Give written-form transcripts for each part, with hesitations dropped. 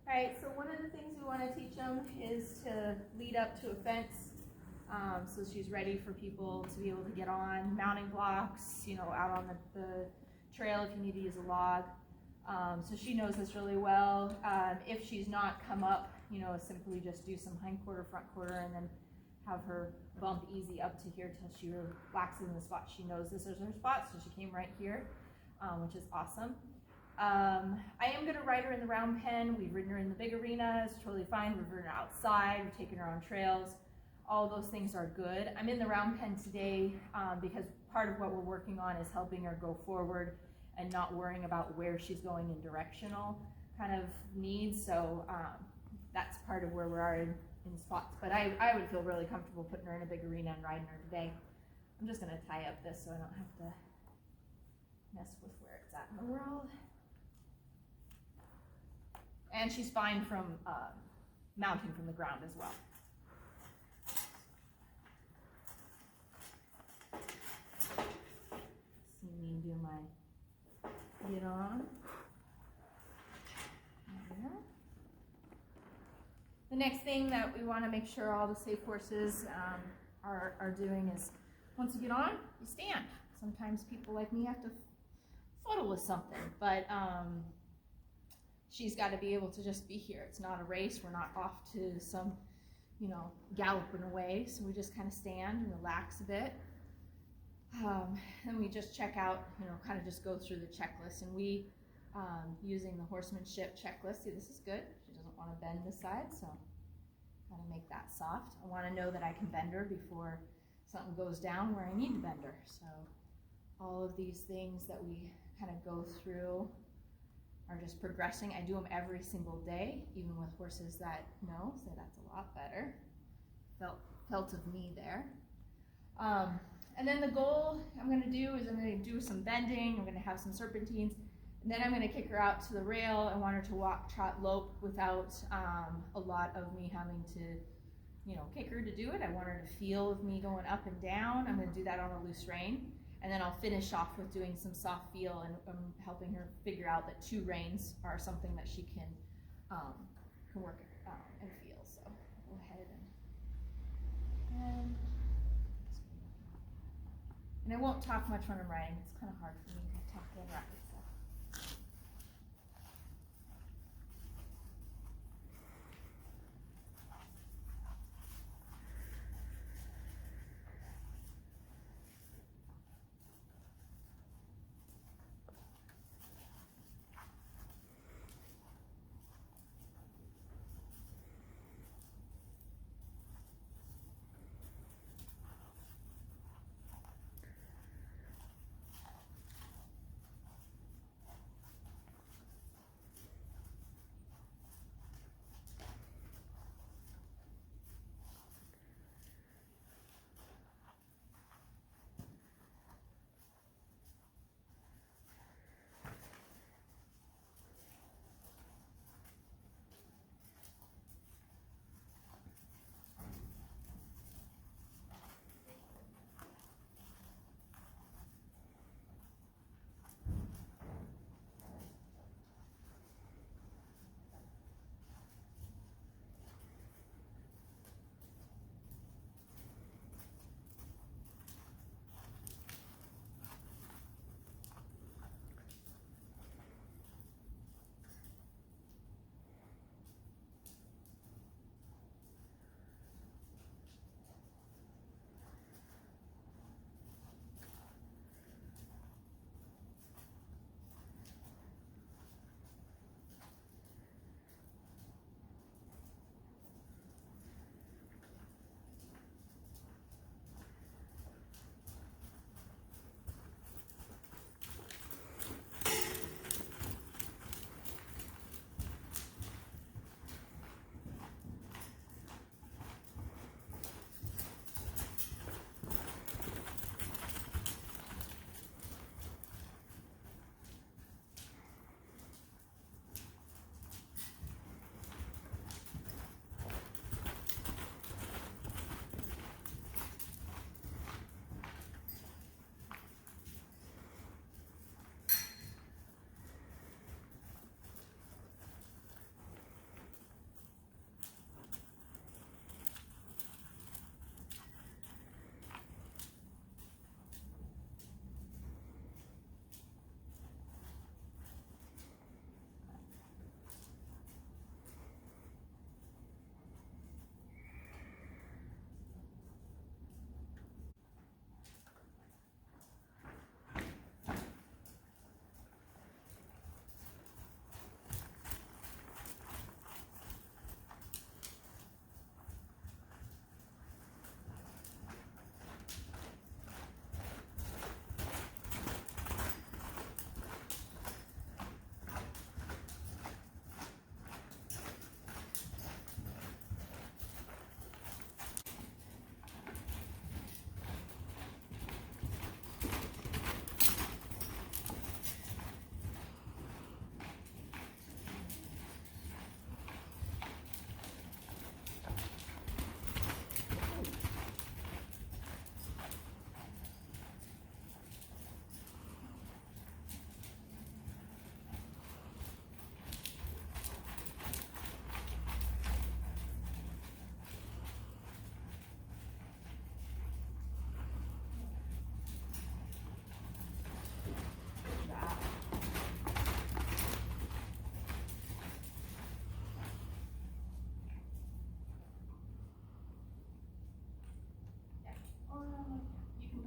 All right, so one of the things we want to teach them is to lead up to a fence. So she's ready for people to be able to get on, mounting blocks, you know, out on the trail if you need to use a log. So she knows this really well. If she's not come up, you know, simply just do some hind quarter, front quarter, and then have her bump easy up to here till she relaxes in the spot. She knows this is her spot, so she came right here, which is awesome. I am going to ride her in the round pen. We've ridden her in the big arena. It's totally fine. We've ridden her outside. We've taken her on trails. All those things are good. I'm in the round pen today because part of what we're working on is helping her go forward and not worrying about where she's going in directional kind of needs. So that's part of where we are in spots. But I would feel really comfortable putting her in a big arena and riding her today. I'm just going to tie up this so I don't have to mess with where it's at in the world. And she's fine from mounting from the ground as well. See me do my get on. There. The next thing that we want to make sure all the safe horses are doing is once you get on, you stand. Sometimes people like me have to fuddle with something, but she's got to be able to just be here. It's not a race. We're not off to some, you know, galloping away. So we just kind of stand and relax a bit. And we just check out, you know, kind of just go through the checklist. And we, using the horsemanship checklist, see, this is good. She doesn't want to bend this side, so got to make that soft. I want to know that I can bend her before something goes down where I need to bend her. So all of these things that we kind of go through are just progressing. I do them every single day, even with horses that know, so that's a lot better. Felt of me there. And then the goal I'm going to do is I'm going to do some bending. I'm going to have some serpentines, and then I'm going to kick her out to the rail. I want her to walk, trot, lope without a lot of me having to, you know, kick her to do it. I want her to feel of me going up and down. I'm going to do that on a loose rein. And then I'll finish off with doing some soft feel and helping her figure out that 2 reins are something that she can work and feel. So go ahead and I won't talk much when I'm riding. It's kind of hard for me to talk while riding.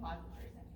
pause it for a second.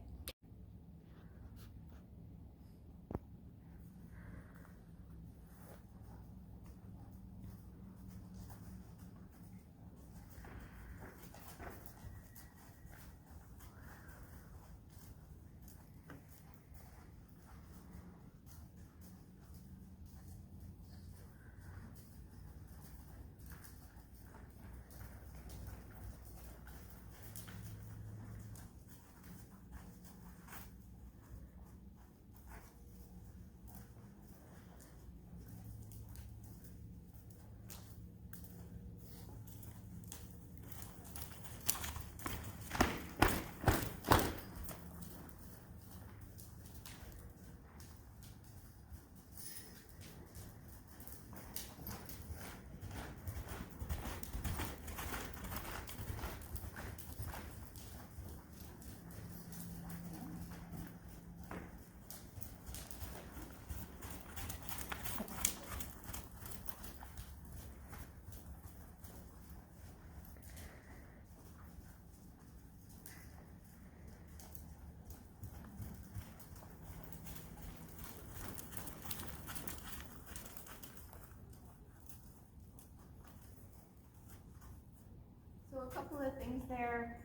So a couple of things there.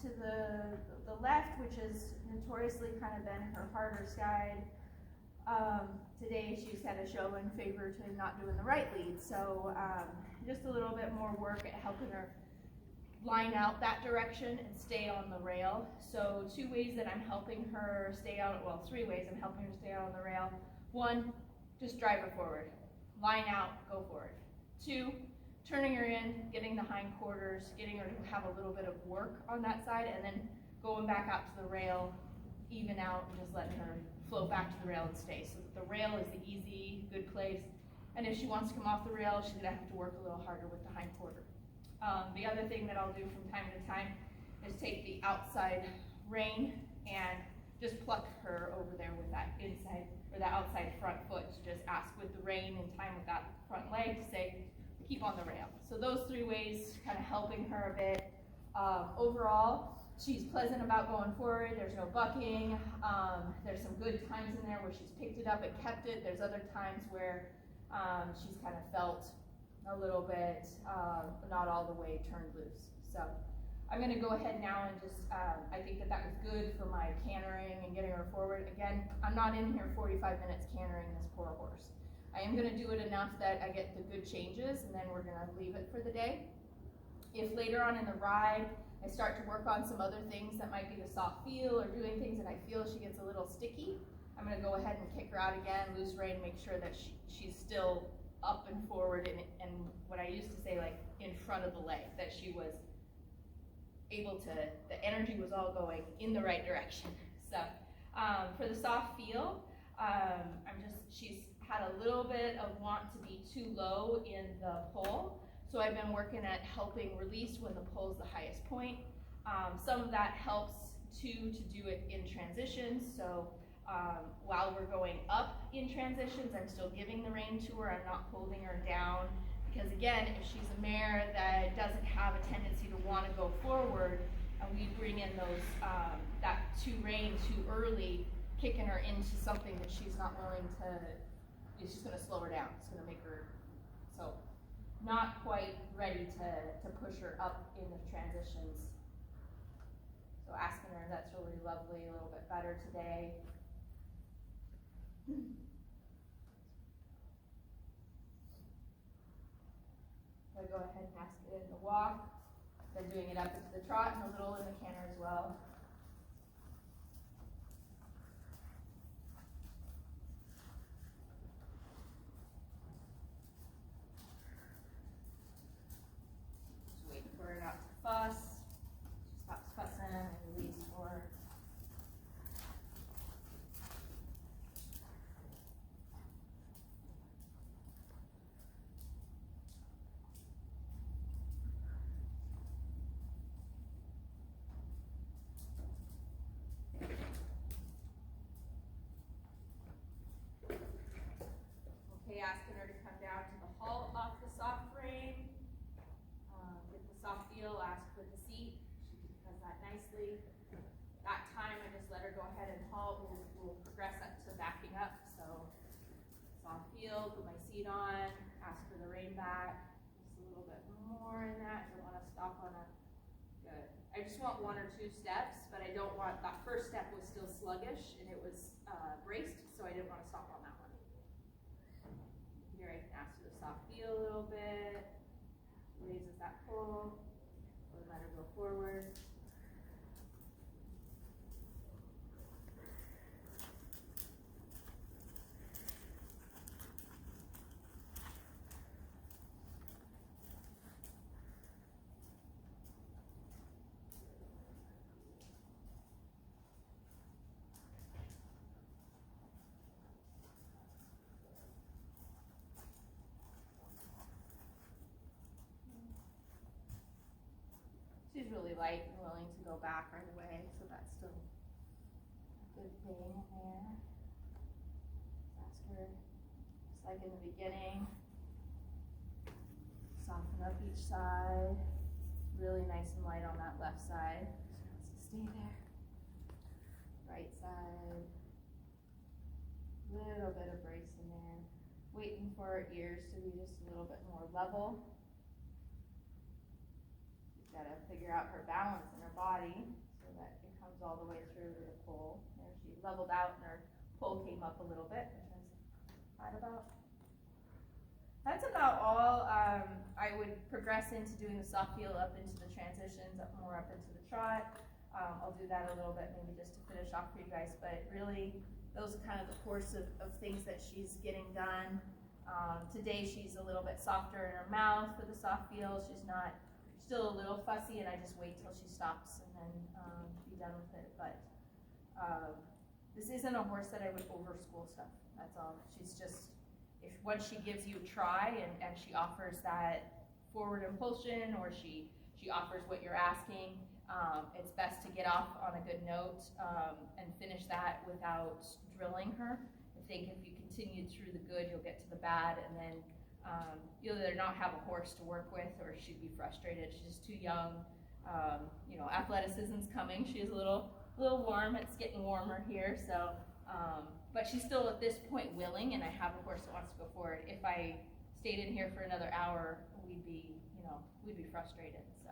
To the left, which has notoriously kind of been her harder side, today she's had a show in favor to not doing the right lead. So just a little bit more work at helping her line out that direction and stay on the rail. So 2 ways that I'm helping her stay out, well, 3 ways I'm helping her stay out on the rail. 1, just drive her forward. Line out, go forward. 2, turning her in, getting the hindquarters, getting her to have a little bit of work on that side, and then going back out to the rail, even out, and just letting her float back to the rail and stay. So the rail is the easy, good place. And if she wants to come off the rail, she's gonna have to work a little harder with the hindquarter. The other thing that I'll do from time to time is take the outside rein and just pluck her over there with that inside, or that outside front foot. To just ask with the rein in time with that front leg to say, keep on the rail. So those 3 ways, kind of helping her a bit. Overall, she's pleasant about going forward. There's no bucking. There's some good times in there where she's picked it up and kept it. There's other times where she's kind of felt a little bit not all the way turned loose. So I'm going to go ahead now and just, I think that was good for my cantering and getting her forward. Again, I'm not in here 45 minutes cantering this poor horse. I am going to do it enough that I get the good changes, and then we're going to leave it for the day. If later on in the ride I start to work on some other things that might be the soft feel or doing things and I feel she gets a little sticky, I'm going to go ahead and kick her out again, loose rein, make sure that she's still up and forward, and what I used to say, like in front of the leg, that she was able to, the energy was all going in the right direction. So for the soft feel, she's had a little bit of want to be too low in the pull. So I've been working at helping release when the pull is the highest point. Some of that helps too to do it in transitions. So while we're going up in transitions, I'm still giving the rein to her. I'm not holding her down. Because again, if she's a mare that doesn't have a tendency to want to go forward, and we bring in those that 2 rein too early, kicking her into something that she's not willing to, it's just going to slow her down. It's going to make her, so not quite ready to push her up in the transitions. So asking her, that's really lovely, a little bit better today. So go ahead and ask it in the walk, then doing it up into the trot and a little in the canter as well. Just waiting for her not to fuss. She stops fussing and release more. Asking her to come down to the halt off the soft rein. Get the soft feel, ask with the seat. She does that nicely. feel, put my seat on, ask for the rein back, just a little bit more in that. I don't want to stop on a, good. I just want 1 or 2 steps, but I don't want, that first step was still sluggish and it was braced, so I didn't want to stop on that one. Here I can ask for the soft feel a little bit, raises that pull, or let her go forward. She's really light and willing to go back right away, so that's still a good thing in there. Ask her, just like in the beginning, soften up each side, really nice and light on that left side. She wants to stay there. Right side, little bit of brace in there. Waiting for her ears to be just a little bit more level. Gotta figure out her balance in her body so that it comes all the way through to the pull. There, she leveled out and her pull came up a little bit, which is right about. That's about all. I would progress into doing the soft feel up into the transitions, more up into the trot. I'll do that a little bit, maybe just to finish off for you guys, but really those are kind of the course of things that she's getting done. Today she's a little bit softer in her mouth for the soft feel. She's not still a little fussy, and I just wait till she stops and then be done with it. But this isn't a horse that I would over school stuff. That's all. She's just, if once she gives you a try and she offers that forward impulsion, or she offers what you're asking, it's best to get off on a good note and finish that without drilling her. I think if you continue through the good, you'll get to the bad, and then you'll either not have a horse to work with, or she'd be frustrated. She's just too young. You know, athleticism's coming. She's a little warm. It's getting warmer here, so. But she's still at this point willing, and I have a horse that wants to go forward. If I stayed in here for another hour, we'd be frustrated. So